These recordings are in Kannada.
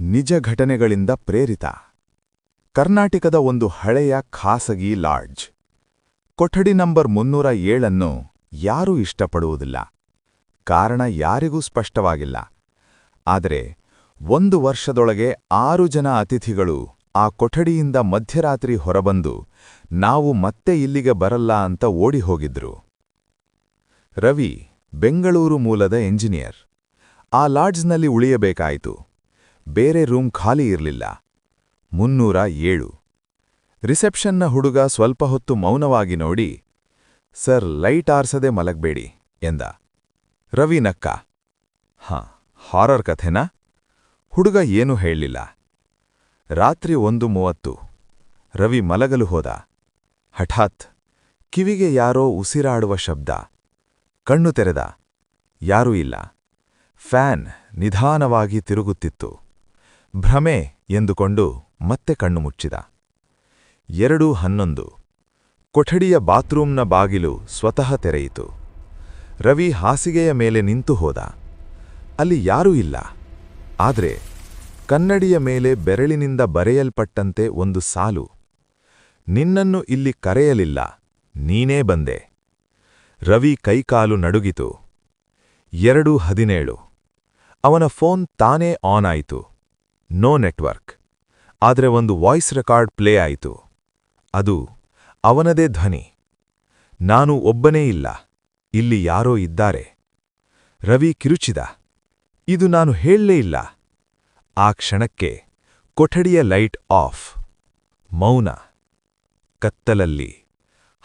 ನಿಜ ಘಟನೆಗಳಿಂದ ಪ್ರೇರಿತ. ಕರ್ನಾಟಕದ ಒಂದು ಹಳೆಯ ಖಾಸಗಿ ಲಾಡ್ಜ್. ಕೊಠಡಿ ನಂಬರ್ 307 ಯಾರೂ ಇಷ್ಟಪಡುವುದಿಲ್ಲ. ಕಾರಣ ಯಾರಿಗೂ ಸ್ಪಷ್ಟವಾಗಿಲ್ಲ. ಆದರೆ 1 ವರ್ಷದೊಳಗೆ 6 ಜನ ಅತಿಥಿಗಳು ಆ ಕೊಠಡಿಯಿಂದ ಮಧ್ಯರಾತ್ರಿ ಹೊರಬಂದು ನಾವು ಮತ್ತೆ ಇಲ್ಲಿಗೆ ಬರಲ್ಲ ಅಂತ ಓಡಿ ಹೋಗಿದ್ರು. ರವಿ ಬೆಂಗಳೂರು ಮೂಲದ ಎಂಜಿನಿಯರ್. ಆ ಲಾಡ್ಜ್ನಲ್ಲಿ ಉಳಿಯಬೇಕಾಯಿತು. ಬೇರೆ ರೂಮ್ ಖಾಲಿ ಇರಲಿಲ್ಲ. 307. ರಿಸೆಪ್ಷನ್ನ ಹುಡುಗ ಸ್ವಲ್ಪ ಹೊತ್ತು ಮೌನವಾಗಿ ನೋಡಿ, ಸರ್, ಲೈಟ್ ಆರ್ಸದೆ ಮಲಗಬೇಡಿ ಎಂದ. ರವಿ ನಕ್ಕ. ಹಾಂ, ಹಾರರ್ ಕಥೆನಾ? ಹುಡುಗ ಏನೂ ಹೇಳಲಿಲ್ಲ. ರಾತ್ರಿ 1:30. ರವಿ ಮಲಗಲು ಹೋದ. ಹಠಾತ್ ಕಿವಿಗೆ ಯಾರೋ ಉಸಿರಾಡುವ ಶಬ್ದ. ಕಣ್ಣು ತೆರೆದ. ಯಾರೂ ಇಲ್ಲ. ಫ್ಯಾನ್ ನಿಧಾನವಾಗಿ ತಿರುಗುತ್ತಿತ್ತು. ಭ್ರಮೆ ಎಂದುಕೊಂಡು ಮತ್ತೆ ಕಣ್ಣು ಮುಚ್ಚಿದ. 2:11. ಕೊಠಡಿಯ ಬಾತ್ರೂಮ್ನ ಬಾಗಿಲು ಸ್ವತಃ ತೆರೆಯಿತು. ರವಿ ಹಾಸಿಗೆಯ ಮೇಲೆ ನಿಂತು ಹೋದ. ಅಲ್ಲಿ ಯಾರೂ ಇಲ್ಲ. ಆದರೆ ಕನ್ನಡಿಯ ಮೇಲೆ ಬೆರಳಿನಿಂದ ಬರೆಯಲ್ಪಟ್ಟಂತೆ ಒಂದು ಸಾಲು. ನಿನ್ನನ್ನು ಇಲ್ಲಿ ಕರೆಯಲಿಲ್ಲ, ನೀನೇ ಬಂದೆ. ರವಿ ಕೈಕಾಲು ನಡುಗಿತು. 2:17. ಅವನ ಫೋನ್ ತಾನೇ ಆನ್ ಆಯಿತು. No network. ಆದರೆ ಒಂದು ವಾಯ್ಸ್ ರೆಕಾರ್ಡ್ ಪ್ಲೇ ಆಯಿತು. ಅದು ಅವನದೇ ಧ್ವನಿ. ನಾನು ಒಬ್ಬನೇ ಇಲ್ಲ, ಇಲ್ಲಿ ಯಾರೋ ಇದ್ದಾರೆ. ರವಿ ಕಿರುಚಿದ. ಇದು ನಾನು ಹೇಳಲೇ ಇಲ್ಲ. ಆ ಕ್ಷಣಕ್ಕೆ ಕೊಠಡಿಯ ಲೈಟ್ ಆಫ್. ಮೌನ. ಕತ್ತಲಲ್ಲಿ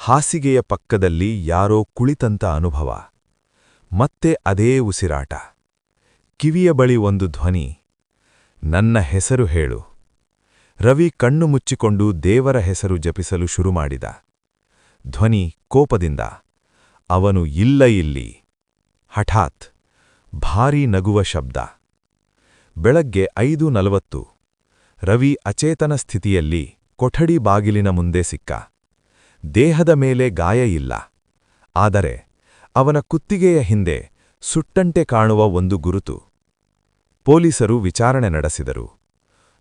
ಹಾಸಿಗೆಯ ಪಕ್ಕದಲ್ಲಿ ಯಾರೋ ಕುಳಿತಂತ ಅನುಭವ. ಮತ್ತೆ ಅದೇ ಉಸಿರಾಟ. ಕಿವಿಯ ಬಳಿ ಒಂದು ಧ್ವನಿ, ನನ್ನ ಹೆಸರು ಹೇಳು. ರವಿ ಕಣ್ಣು ಮುಚ್ಚಿಕೊಂಡು ದೇವರ ಹೆಸರು ಜಪಿಸಲು ಶುರುಮಾಡಿದ. ಧ್ವನಿ ಕೋಪದಿಂದ, ಅವನು ಇಲ್ಲ ಇಲ್ಲಿ. ಹಠಾತ್ ಭಾರೀ ನಗುವ ಶಬ್ದ. ಬೆಳಗ್ಗೆ 5:40. ರವಿ ಅಚೇತನ ಸ್ಥಿತಿಯಲ್ಲಿ ಕೊಠಡಿ ಬಾಗಿಲಿನ ಮುಂದೆ ಸಿಕ್ಕ. ದೇಹದ ಮೇಲೆ ಗಾಯ ಇಲ್ಲ. ಆದರೆ ಅವನ ಕುತ್ತಿಗೆಯ ಹಿಂದೆ ಸುಟ್ಟಂತೆ ಕಾಣುವ ಒಂದು ಗುರುತು. ಪೊಲೀಸರು ವಿಚಾರಣೆ ನಡೆಸಿದರು.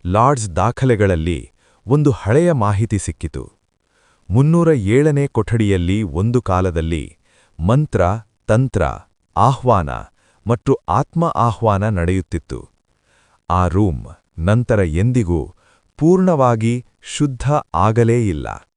ಲಾಡ್ಜ್ ದಾಖಲೆಗಳಲ್ಲಿ ಒಂದು ಹಳೆಯ ಮಾಹಿತಿ ಸಿಕ್ಕಿತು. 307ನೇ ಕೊಠಡಿಯಲ್ಲಿ ಒಂದು ಕಾಲದಲ್ಲಿ ಮಂತ್ರ, ತಂತ್ರ, ಆಹ್ವಾನ ಮತ್ತು ಆತ್ಮ ಆಹ್ವಾನ ನಡೆಯುತ್ತಿತ್ತು. ಆ ರೂಮ್ ನಂತರ ಎಂದಿಗೂ ಪೂರ್ಣವಾಗಿ ಶುದ್ಧ ಆಗಲೇ ಇಲ್ಲ.